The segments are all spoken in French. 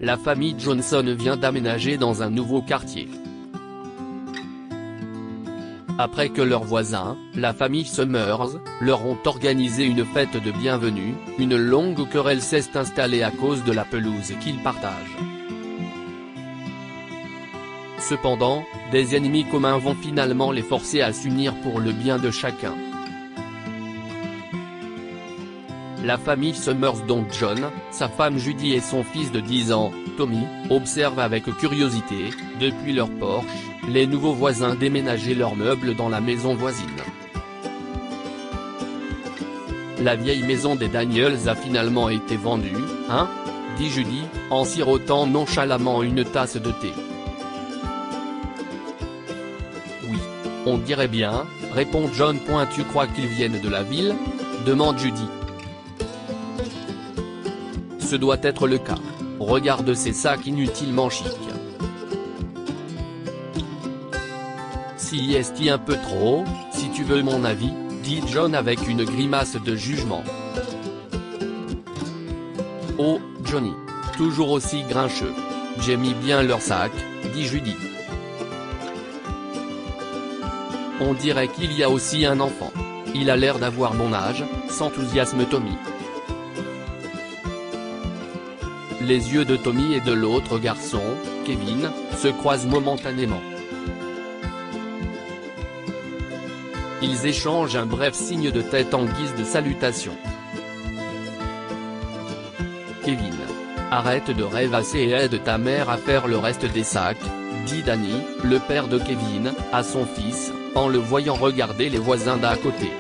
La famille Johnson vient d'aménager dans un nouveau quartier. Après que leurs voisins, la famille Summers, leur ont organisé une fête de bienvenue, une longue querelle s'est installée à cause de la pelouse qu'ils partagent. Cependant, des ennemis communs vont finalement les forcer à s'unir pour le bien de chacun. La famille Summers, dont John, sa femme Judy et son fils de 10 ans, Tommy, observent avec curiosité, depuis leur porche, les nouveaux voisins déménager leurs meubles dans la maison voisine. La vieille maison des Daniels a finalement été vendue, hein, dit Judy, en sirotant nonchalamment une tasse de thé. Oui, on dirait bien, répond John. Tu crois qu'ils viennent de la ville ? Demande Judy. Ce doit être le cas. Regarde ces sacs inutilement chics. Si est un peu trop, si tu veux mon avis, dit John avec une grimace de jugement. Oh, Johnny. Toujours aussi grincheux. J'aime bien leurs sacs, dit Judy. On dirait qu'il y a aussi un enfant. Il a l'air d'avoir mon âge, s'enthousiasme Tommy. Les yeux de Tommy et de l'autre garçon, Kevin, se croisent momentanément. Ils échangent un bref signe de tête en guise de salutation. Kevin. Arrête de rêvasser et aide ta mère à faire le reste des sacs, dit Danny, le père de Kevin, à son fils, en le voyant regarder les voisins d'à côté.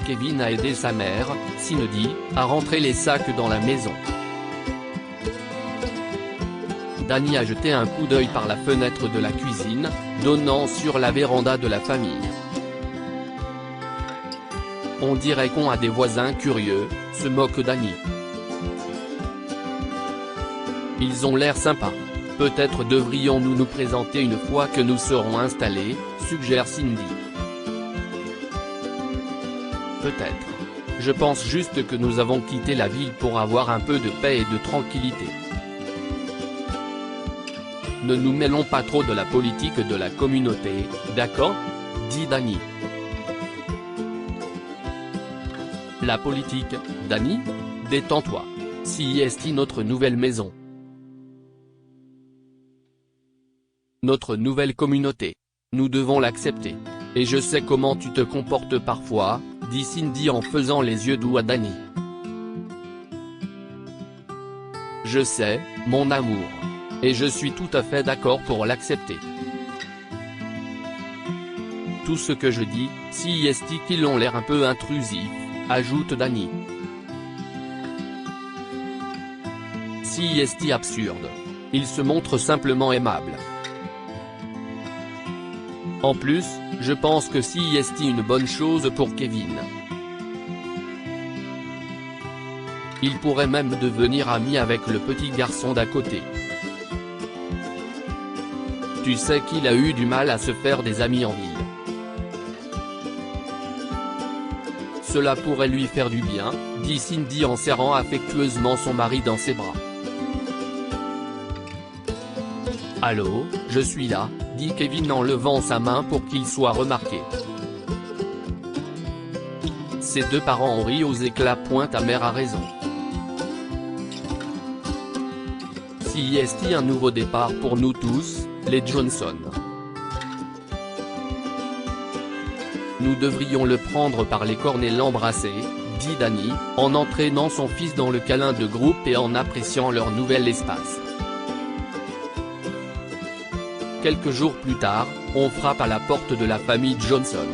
Kevin a aidé sa mère, Cindy, à rentrer les sacs dans la maison. Danny a jeté un coup d'œil par la fenêtre de la cuisine, donnant sur la véranda de la famille. On dirait qu'on a des voisins curieux, se moque Danny. Ils ont l'air sympas. Peut-être devrions-nous nous présenter une fois que nous serons installés, suggère Cindy. Peut-être. Je pense juste que nous avons quitté la ville pour avoir un peu de paix et de tranquillité. Ne nous mêlons pas trop de la politique de la communauté, d'accord ? Dit Danny. La politique, Danny ? Détends-toi. Si est notre nouvelle maison. Notre nouvelle communauté. Nous devons l'accepter. Et je sais comment tu te comportes parfois, dit Cindy en faisant les yeux doux à Danny. Je sais, mon amour. Et je suis tout à fait d'accord pour l'accepter. Tout ce que je dis, si est qu'ils ont l'air un peu intrusifs, ajoute Danny. Si est absurde. Il se montre simplement aimable. En plus, je pense que si est une bonne chose pour Kevin. Il pourrait même devenir ami avec le petit garçon d'à côté. Tu sais qu'il a eu du mal à se faire des amis en ville. Cela pourrait lui faire du bien, dit Cindy en serrant affectueusement son mari dans ses bras. Allô, je suis là, dit Kevin en levant sa main pour qu'il soit remarqué. Ses deux parents ont ri aux éclats. Ta mère a raison. Si est un nouveau départ pour nous tous, les Johnson. Nous devrions le prendre par les cornes et l'embrasser, dit Danny, en entraînant son fils dans le câlin de groupe et en appréciant leur nouvel espace. Quelques jours plus tard, on frappe à la porte de la famille Johnson.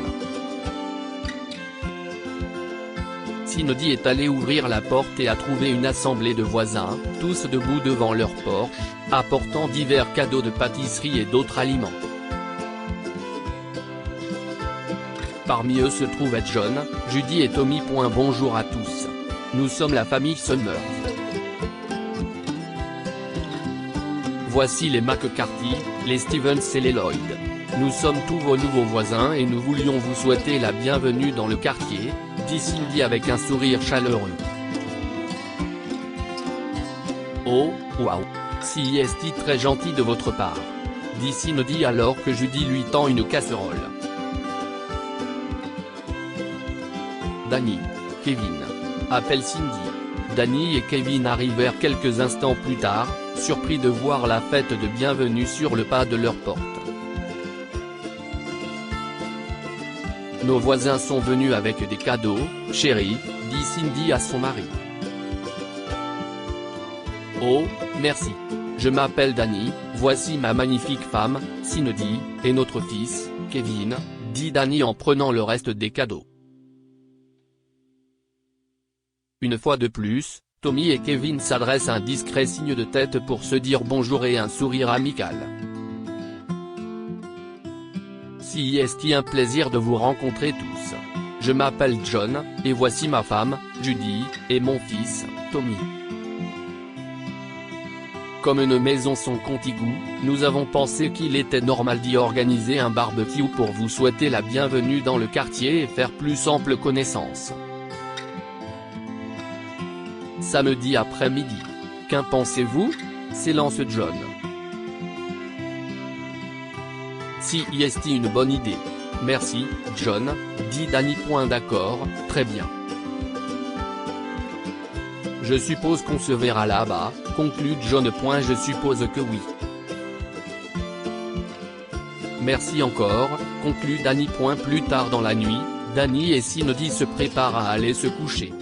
Cindy est allée ouvrir la porte et a trouvé une assemblée de voisins, tous debout devant leur porche, apportant divers cadeaux de pâtisserie et d'autres aliments. Parmi eux se trouvaient John, Judy et Tommy. Bonjour à tous. Nous sommes la famille Summers. Voici les McCarthy, les Stevens et les Lloyd. Nous sommes tous vos nouveaux voisins et nous voulions vous souhaiter la bienvenue dans le quartier, dit Cindy avec un sourire chaleureux. Oh, waouh. Si est très gentil de votre part. Dit Cindy alors que Judy lui tend une casserole. Danny. Kevin. Appelle Cindy. Danny et Kevin arrivèrent quelques instants plus tard, surpris de voir la fête de bienvenue sur le pas de leur porte. Nos voisins sont venus avec des cadeaux, chérie, dit Cindy à son mari. Oh, merci. Je m'appelle Danny, voici ma magnifique femme, Cindy, et notre fils, Kevin, dit Danny en prenant le reste des cadeaux. Une fois de plus, Tommy et Kevin s'adressent un discret signe de tête pour se dire bonjour et un sourire amical. C'est un plaisir de vous rencontrer tous. Je m'appelle John, et voici ma femme, Judy, et mon fils, Tommy. Comme nos maisons sont contiguës, nous avons pensé qu'il était normal d'y organiser un barbecue pour vous souhaiter la bienvenue dans le quartier et faire plus ample connaissance. Samedi après-midi. Qu'en pensez-vous? S'élance John. C'est une bonne idée. Merci, John, dit Danny. D'accord, très bien. Je suppose qu'on se verra là-bas, conclut John. Je suppose que oui. Merci encore, conclut Danny. Plus tard dans la nuit, Danny et Cindy se préparent à aller se coucher.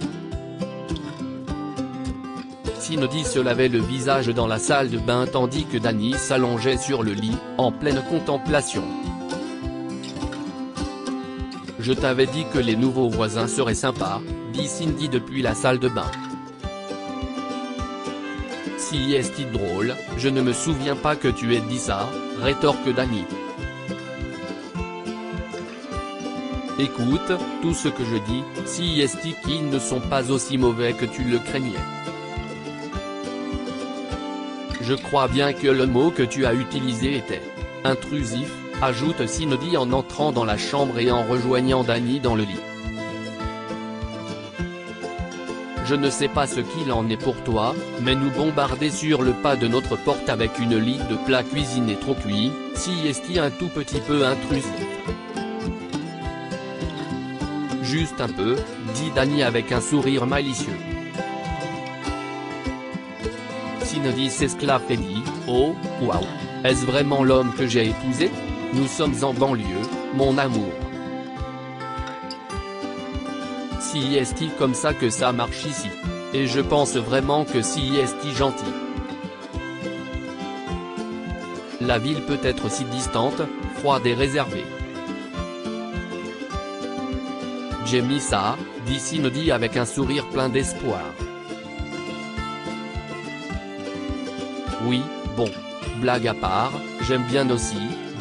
Cindy se lavait le visage dans la salle de bain tandis que Danny s'allongeait sur le lit, en pleine contemplation. Je t'avais dit que les nouveaux voisins seraient sympas, dit Cindy depuis la salle de bain. Si est drôle, je ne me souviens pas que tu aies dit ça, rétorque Danny. Écoute, tout ce que je dis, si est qu'ils ne sont pas aussi mauvais que tu le craignais. Je crois bien que le mot que tu as utilisé était intrusif, ajoute Cindy en entrant dans la chambre et en rejoignant Danny dans le lit. Je ne sais pas ce qu'il en est pour toi, mais nous bombarder sur le pas de notre porte avec une liste de plats cuisinés trop cuits, si est un tout petit peu intrusif. Juste un peu, dit Danny avec un sourire malicieux. Cindy s'esclaffe et dit, oh, waouh, est-ce vraiment l'homme que j'ai épousé? Nous sommes en banlieue, mon amour. Si est comme ça que ça marche ici. Et je pense vraiment que si est gentil. La ville peut être si distante, froide et réservée. J'aime ça, dit Cindy avec un sourire plein d'espoir. Oui, bon. Blague à part, j'aime bien aussi,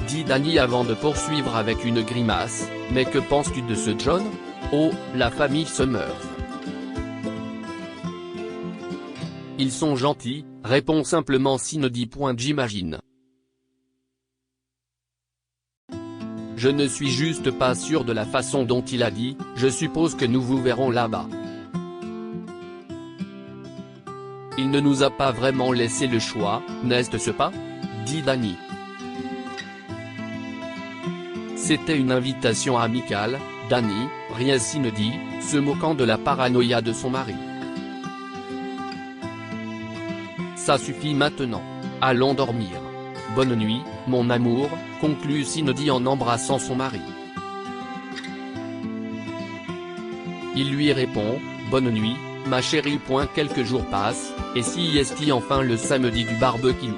dit Danny avant de poursuivre avec une grimace, mais que penses-tu de ce John? Oh, la famille Summers. Ils sont gentils, répond simplement Cindy. J'imagine. Je ne suis juste pas sûr de la façon dont il a dit, je suppose que nous vous verrons là-bas. Il ne nous a pas vraiment laissé le choix, n'est-ce pas? Dit Danny. C'était une invitation amicale, Danny, rien Cindy, se moquant de la paranoïa de son mari. Ça suffit maintenant. Allons dormir. Bonne nuit, mon amour, conclut Cindy en embrassant son mari. Il lui répond, bonne nuit, ma chérie. Quelques jours passent, et si est enfin le samedi du barbecue.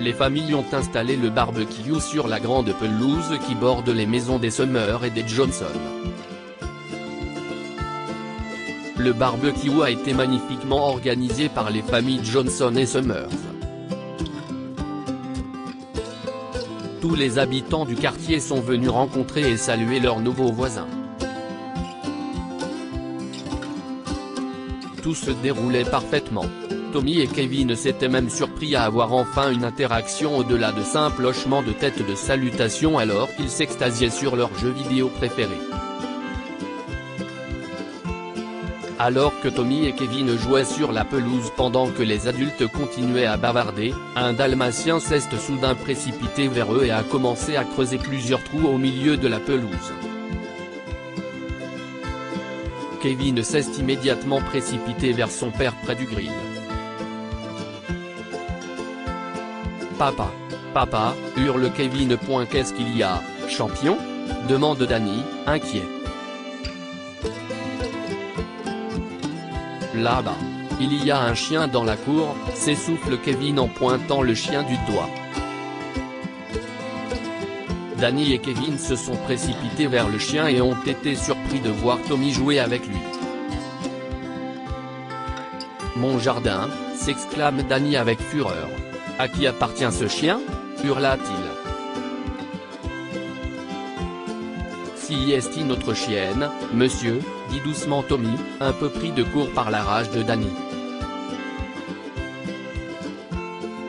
Les familles ont installé le barbecue sur la grande pelouse qui borde les maisons des Summers et des Johnson. Le barbecue a été magnifiquement organisé par les familles Johnson et Summers. Tous les habitants du quartier sont venus rencontrer et saluer leurs nouveaux voisins. Tout se déroulait parfaitement. Tommy et Kevin s'étaient même surpris à avoir enfin une interaction au-delà de simples hochements de tête de salutation alors qu'ils s'extasiaient sur leur jeu vidéo préféré. Alors que Tommy et Kevin jouaient sur la pelouse pendant que les adultes continuaient à bavarder, un dalmatien s'est soudain précipité vers eux et a commencé à creuser plusieurs trous au milieu de la pelouse. Kevin s'est immédiatement précipité vers son père près du grill. « Papa, papa !» hurle Kevin. « Qu'est-ce qu'il y a, champion ?» demande Danny, inquiet. Là-bas, il y a un chien dans la cour, s'essouffle Kevin en pointant le chien du doigt. Danny et Kevin se sont précipités vers le chien et ont été surpris de voir Tommy jouer avec lui. « Mon jardin !» s'exclame Danny avec fureur. « À qui appartient ce chien ?» hurla-t-il. « Si est notre chienne, monsieur !» dit doucement Tommy, un peu pris de court par la rage de Danny.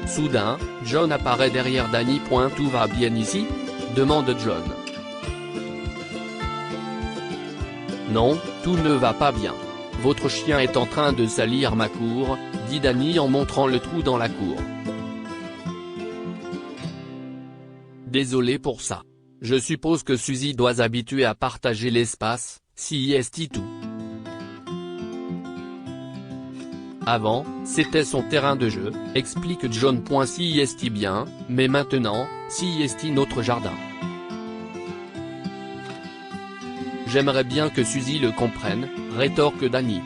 Soudain, John apparaît derrière Danny. « Tout va bien ici ?» demande John. « Non, tout ne va pas bien. Votre chien est en train de salir ma cour », dit Danny en montrant le trou dans la cour. « Désolé pour ça. Je suppose que Suzy doit s'habituer à partager l'espace, si est tout. Avant, c'était son terrain de jeu, explique John. Si est bien, mais maintenant, si est notre jardin. J'aimerais bien que Suzy le comprenne, rétorque Danny.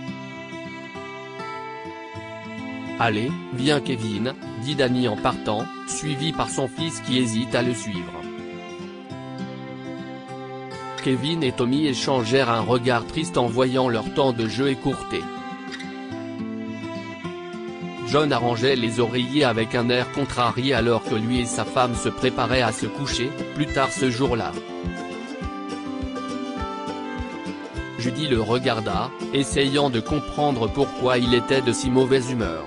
Allez, viens Kevin, dit Danny en partant, suivi par son fils qui hésite à le suivre. Kevin et Tommy échangèrent un regard triste en voyant leur temps de jeu écourté. John arrangeait les oreillers avec un air contrarié alors que lui et sa femme se préparaient à se coucher, plus tard ce jour-là. Judy le regarda, essayant de comprendre pourquoi il était de si mauvaise humeur.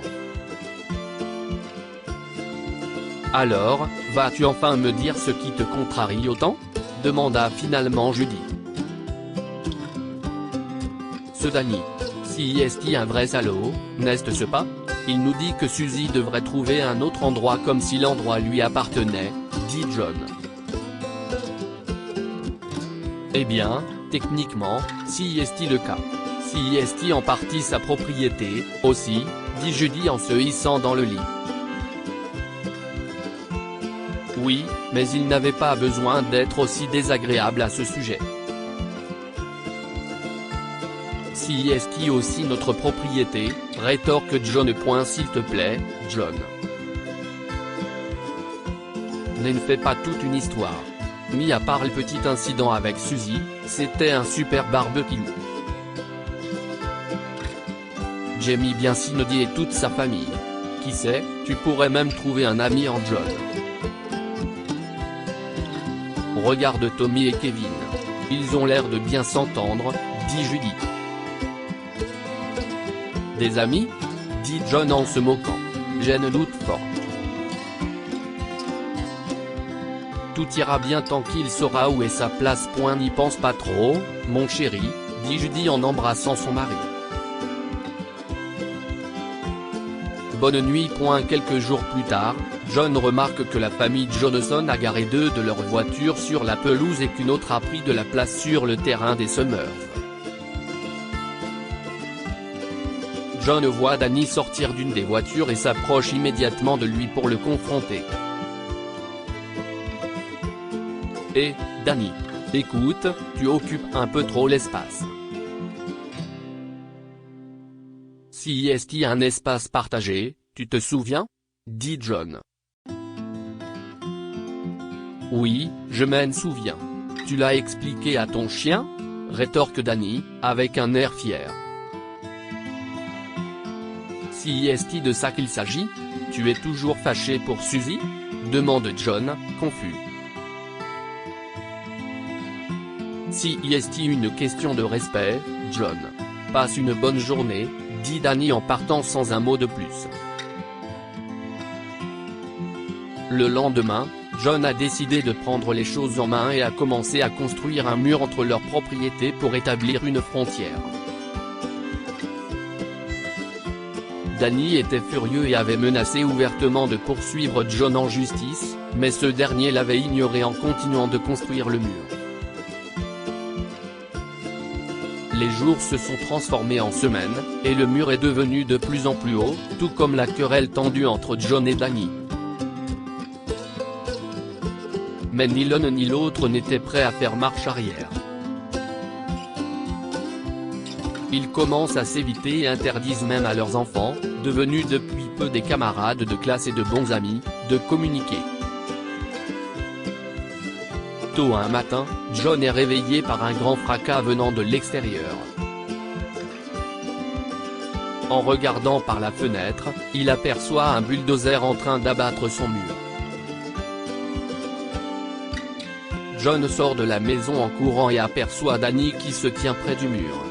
« Alors, vas-tu enfin me dire ce qui te contrarie autant ?» demanda finalement Judy. Ce Danny. Si est un vrai salaud, n'est-ce pas? Il nous dit que Suzy devrait trouver un autre endroit comme si l'endroit lui appartenait, dit John. Eh bien, techniquement, si est le cas. Si est en partie sa propriété, aussi, dit Judy en se hissant dans le lit. Oui, mais il n'avait pas besoin d'être aussi désagréable à ce sujet. Si est aussi notre propriété, rétorque John. S'il te plaît, John. Ne fais pas toute une histoire. Mis à part le petit incident avec Suzy, c'était un super barbecue. J'aimais bien Cindy et toute sa famille. Qui sait, tu pourrais même trouver un ami en John. Regarde Tommy et Kevin. Ils ont l'air de bien s'entendre, dit Judy. Des amis ? dit John en se moquant. J'ai ne doute fort. Tout ira bien tant qu'il saura où est sa place. N'y pense pas trop, mon chéri, dit Judy en embrassant son mari. Bonne nuit. Quelques jours plus tard, John remarque que la famille Johnson a garé deux de leurs voitures sur la pelouse et qu'une autre a pris de la place sur le terrain des Summers. John voit Danny sortir d'une des voitures et s'approche immédiatement de lui pour le confronter. « Hé, Danny. Écoute, tu occupes un peu trop l'espace. » Si est un espace partagé, tu te souviens ? dit John. Oui, je m'en souviens. Tu l'as expliqué à ton chien ? rétorque Danny, avec un air fier. Si est de ça qu'il s'agit ? Tu es toujours fâché pour Suzy ? demande John, confus. Si est une question de respect, John. Passe une bonne journée, dit Danny en partant sans un mot de plus. Le lendemain, John a décidé de prendre les choses en main et a commencé à construire un mur entre leurs propriétés pour établir une frontière. Danny était furieux et avait menacé ouvertement de poursuivre John en justice, mais ce dernier l'avait ignoré en continuant de construire le mur. Les jours se sont transformés en semaines, et le mur est devenu de plus en plus haut, tout comme la querelle tendue entre John et Danny. Mais ni l'un ni l'autre n'était prêt à faire marche arrière. Ils commencent à s'éviter et interdisent même à leurs enfants, devenus depuis peu des camarades de classe et de bons amis, de communiquer. Tôt un matin, John est réveillé par un grand fracas venant de l'extérieur. En regardant par la fenêtre, il aperçoit un bulldozer en train d'abattre son mur. John sort de la maison en courant et aperçoit Danny qui se tient près du mur.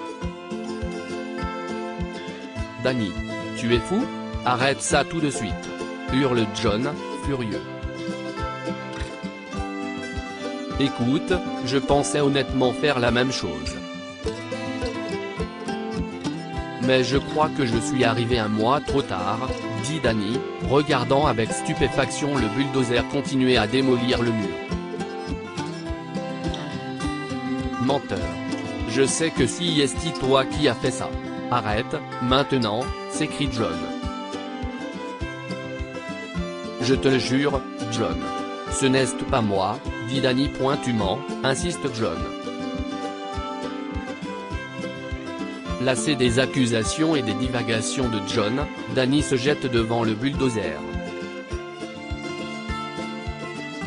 « Danny, tu es fou? Arrête ça tout de suite !» hurle John, furieux. « Écoute, je pensais honnêtement faire la même chose. Mais je crois que je suis arrivé un mois trop tard, » dit Danny, regardant avec stupéfaction le bulldozer continuer à démolir le mur. « Menteur. Je sais que c'est toi qui as fait ça. Arrête, maintenant !» s'écrie John. « Je te le jure, John. Ce n'est pas moi, » dit Danny pointument, insiste John. Lassé des accusations et des divagations de John, Danny se jette devant le bulldozer.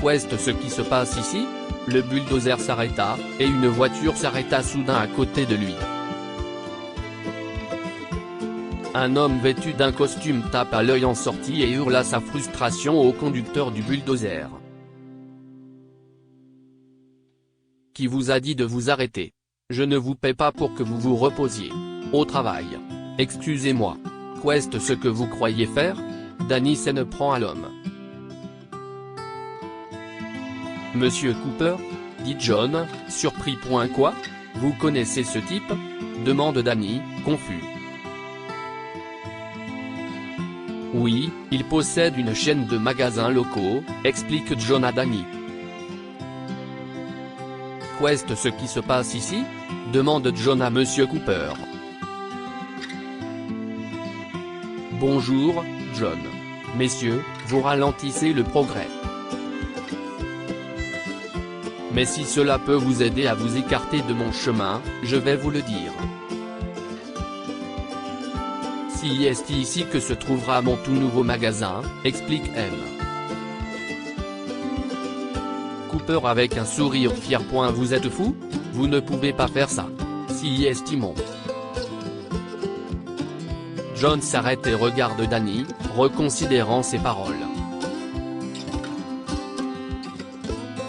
Qu'est-ce qui se passe ici? Le bulldozer s'arrêta, et une voiture s'arrêta soudain à côté de lui. Un homme vêtu d'un costume tape à l'œil en sortie et hurla sa frustration au conducteur du bulldozer. « Qui vous a dit de vous arrêter? Je ne vous paie pas pour que vous vous reposiez. Au travail. Excusez-moi. Qu'est-ce ce que vous croyez faire? » Danny s'en prend à l'homme. « Monsieur Cooper ?» dit John, surpris. « Quoi? Vous connaissez ce type? » demande Danny, confus. « Oui, il possède une chaîne de magasins locaux, » explique John à Danny. « Qu'est-ce ce qui se passe ici? » demande John à Monsieur Cooper. « Bonjour, John. Messieurs, vous ralentissez le progrès. Mais si cela peut vous aider à vous écarter de mon chemin, je vais vous le dire. C'est ici que se trouvera mon tout nouveau magasin, » explique M. Cooper avec un sourire fier. « Vous êtes fou? Vous ne pouvez pas faire ça. C'est mon. » John s'arrête et regarde Danny, reconsidérant ses paroles.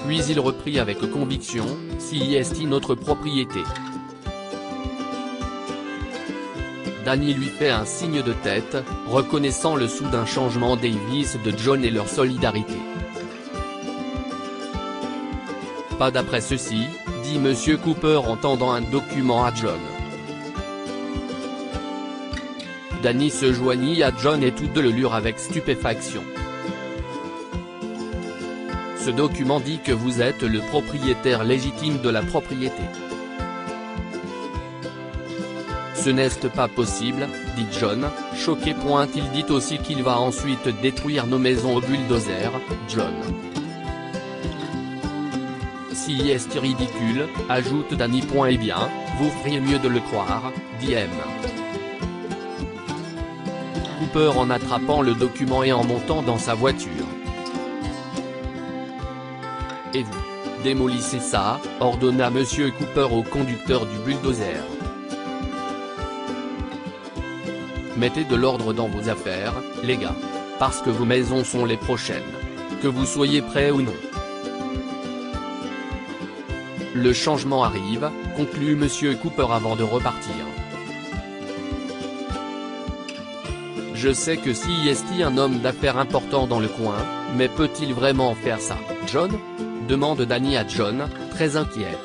Puis il reprit avec conviction, « C'est notre propriété. » Danny lui fait un signe de tête, reconnaissant le soudain changement des vices de John et leur solidarité. « Pas d'après ceci, » dit Monsieur Cooper en tendant un document à John. Danny se joignit à John et tous deux le lurent avec stupéfaction. « Ce document dit que vous êtes le propriétaire légitime de la propriété. » « Ce n'est pas possible, » dit John, choqué. Il dit aussi qu'il va ensuite détruire nos maisons au bulldozer, John. « C'est ridicule, » ajoute Danny. « Eh bien, vous feriez mieux de le croire, » dit M. Cooper en attrapant le document et en montant dans sa voiture. « Et vous démolissez ça, » ordonna Monsieur Cooper au conducteur du bulldozer. « Mettez de l'ordre dans vos affaires, les gars. Parce que vos maisons sont les prochaines. Que vous soyez prêts ou non. » Le changement arrive, conclut Monsieur Cooper avant de repartir. « Je sais que c'est un homme d'affaires important dans le coin, mais peut-il vraiment faire ça, John ? » demande Danny à John, très inquiet.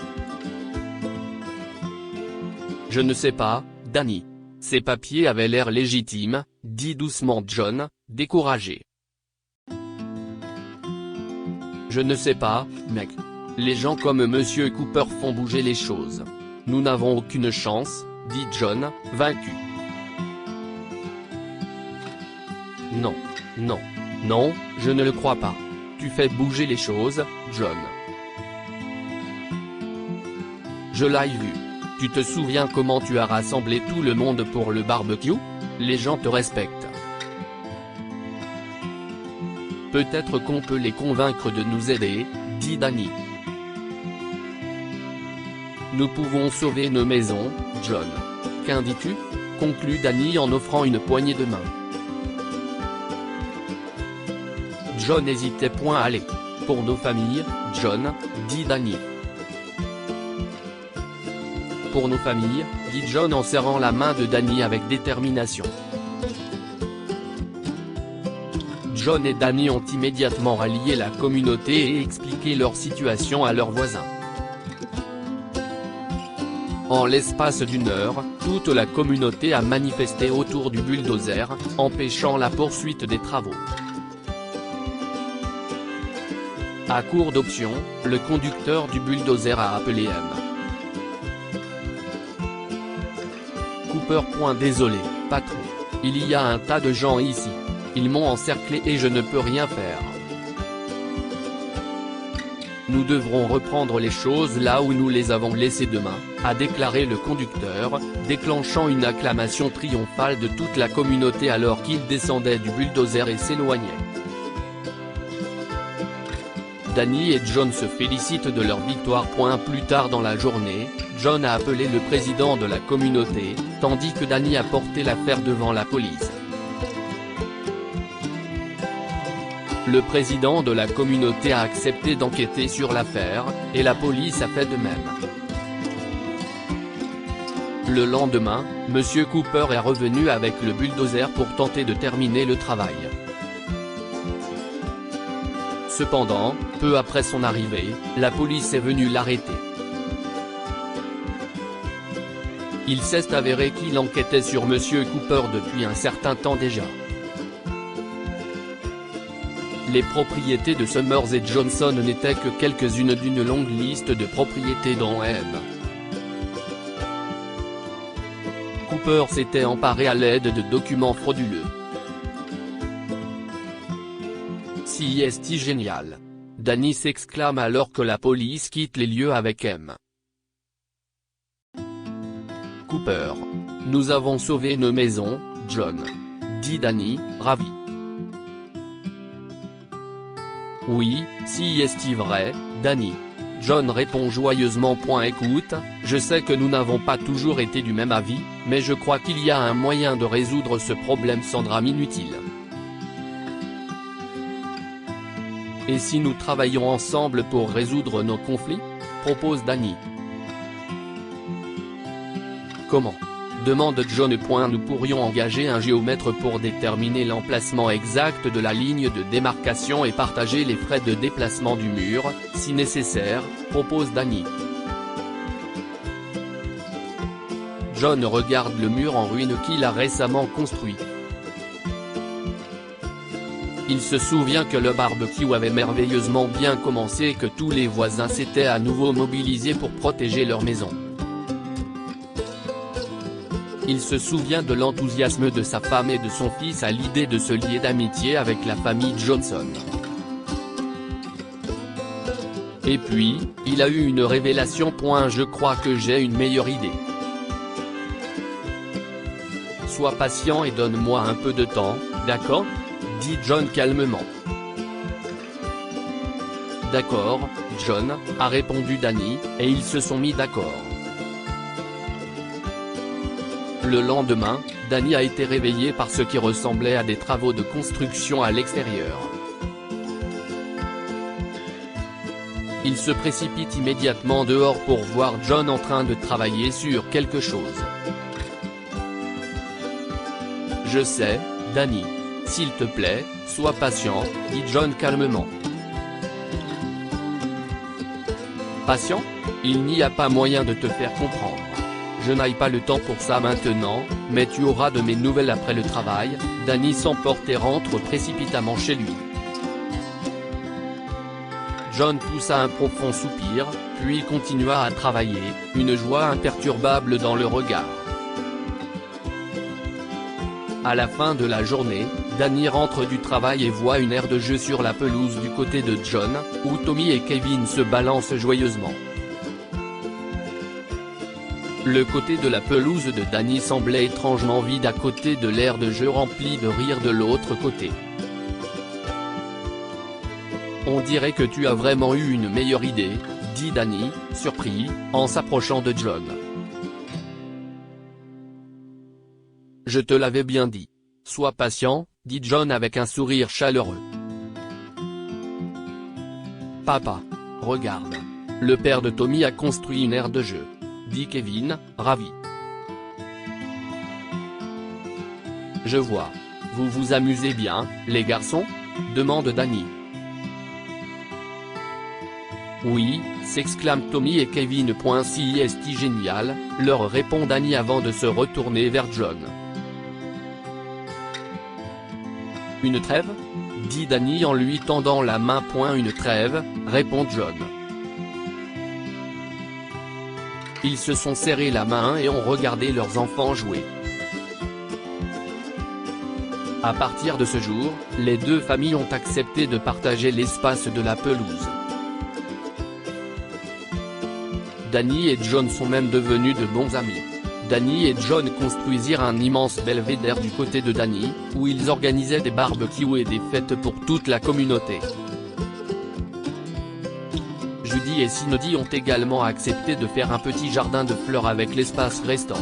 « Je ne sais pas, Danny. Ces papiers avaient l'air légitimes, dit doucement John, découragé. Je ne sais pas, mec. Les gens comme Monsieur Cooper font bouger les choses. Nous n'avons aucune chance, dit John, vaincu. Non, non, non, je ne le crois pas. Tu fais bouger les choses, John. Je l'ai vu. Tu te souviens comment tu as rassemblé tout le monde pour le barbecue? Les gens te respectent. Peut-être qu'on peut les convaincre de nous aider, dit Danny. Nous pouvons sauver nos maisons, John. Qu'en dis-tu? Conclut Danny en offrant une poignée de main. John n'hésitait point à aller. Pour nos familles, John, dit Danny. Pour nos familles, dit John en serrant la main de Danny avec détermination. John et Danny ont immédiatement rallié la communauté et expliqué leur situation à leurs voisins. En l'espace d'une heure, toute la communauté a manifesté autour du bulldozer, empêchant la poursuite des travaux. À court d'options, le conducteur du bulldozer a appelé M. Cooper. Désolé, patron. Il y a un tas de gens ici. Ils m'ont encerclé et je ne peux rien faire. Nous devrons reprendre les choses là où nous les avons laissées demain, a déclaré le conducteur, déclenchant une acclamation triomphale de toute la communauté alors qu'il descendait du bulldozer et s'éloignait. Danny et John se félicitent de leur victoire. Plus tard dans la journée, John a appelé le président de la communauté, tandis que Danny a porté l'affaire devant la police. Le président de la communauté a accepté d'enquêter sur l'affaire, et la police a fait de même. Le lendemain, M. Cooper est revenu avec le bulldozer pour tenter de terminer le travail. Cependant, peu après son arrivée, la police est venue l'arrêter. Il s'est avéré qu'il enquêtait sur M. Cooper depuis un certain temps déjà. Les propriétés de Summers et Johnson n'étaient que quelques-unes d'une longue liste de propriétés dont M. Cooper s'était emparé à l'aide de documents frauduleux. Si est génial. Danny s'exclame alors que la police quitte les lieux avec M. Cooper. Nous avons sauvé nos maisons, John. Dit Danny, ravi. Oui, si est vrai, Danny. John répond joyeusement. Écoute, je sais que nous n'avons pas toujours été du même avis, mais je crois qu'il y a un moyen de résoudre ce problème sans drame inutile. Et si nous travaillons ensemble pour résoudre nos conflits? Propose Danny. Comment? Demande John. Nous pourrions engager un géomètre pour déterminer l'emplacement exact de la ligne de démarcation et partager les frais de déplacement du mur, si nécessaire, propose Danny. John regarde le mur en ruine qu'il a récemment construit. Il se souvient que le barbecue avait merveilleusement bien commencé et que tous les voisins s'étaient à nouveau mobilisés pour protéger leur maison. Il se souvient de l'enthousiasme de sa femme et de son fils à l'idée de se lier d'amitié avec la famille Johnson. Et puis, il a eu une révélation. Je crois que j'ai une meilleure idée. Sois patient et donne-moi un peu de temps, d'accord? Dit John calmement. D'accord, John, a répondu Danny, et ils se sont mis d'accord. Le lendemain, Danny a été réveillé par ce qui ressemblait à des travaux de construction à l'extérieur. Il se précipite immédiatement dehors pour voir John en train de travailler sur quelque chose. Je sais, Danny. S'il te plaît, sois patient, dit John calmement. Patient? Il n'y a pas moyen de te faire comprendre. Je n'ai pas le temps pour ça maintenant, mais tu auras de mes nouvelles après le travail. Danny s'emporte et rentre précipitamment chez lui. John poussa un profond soupir, puis continua à travailler, une joie imperturbable dans le regard. À la fin de la journée, Danny rentre du travail et voit une aire de jeu sur la pelouse du côté de John, où Tommy et Kevin se balancent joyeusement. Le côté de la pelouse de Danny semblait étrangement vide à côté de l'aire de jeu remplie de rire de l'autre côté. On dirait que tu as vraiment eu une meilleure idée, dit Danny, surpris, en s'approchant de John. Je te l'avais bien dit. Sois patient, dit John avec un sourire chaleureux. Papa, regarde. Le père de Tommy a construit une aire de jeu, dit Kevin, ravi. Je vois. Vous vous amusez bien, les garçons ? Demande Danny. Oui, s'exclament Tommy et Kevin. Si est génial, leur répond Danny avant de se retourner vers John. Une trêve ? dit Danny en lui tendant la main. Une trêve, répond John. Ils se sont serrés la main et ont regardé leurs enfants jouer. À partir de ce jour, les deux familles ont accepté de partager l'espace de la pelouse. Danny et John sont même devenus de bons amis. Danny et John construisirent un immense belvédère du côté de Danny, où ils organisaient des barbecues et des fêtes pour toute la communauté. Judy et Cindy ont également accepté de faire un petit jardin de fleurs avec l'espace restant.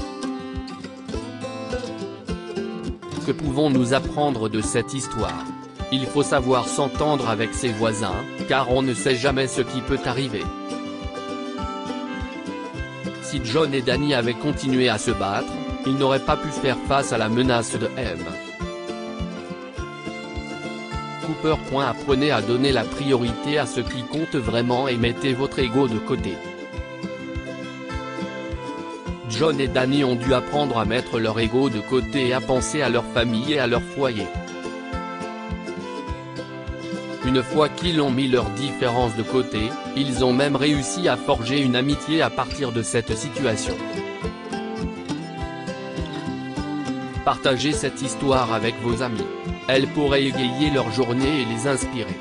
Que pouvons-nous apprendre de cette histoire ? Il faut savoir s'entendre avec ses voisins, car on ne sait jamais ce qui peut arriver. Si John et Danny avaient continué à se battre, ils n'auraient pas pu faire face à la menace de M. Cooper. Apprenez à donner la priorité à ce qui compte vraiment et mettez votre ego de côté. John et Danny ont dû apprendre à mettre leur ego de côté et à penser à leur famille et à leur foyer. Une fois qu'ils ont mis leurs différences de côté, ils ont même réussi à forger une amitié à partir de cette situation. Partagez cette histoire avec vos amis. Elle pourrait égayer leur journée et les inspirer.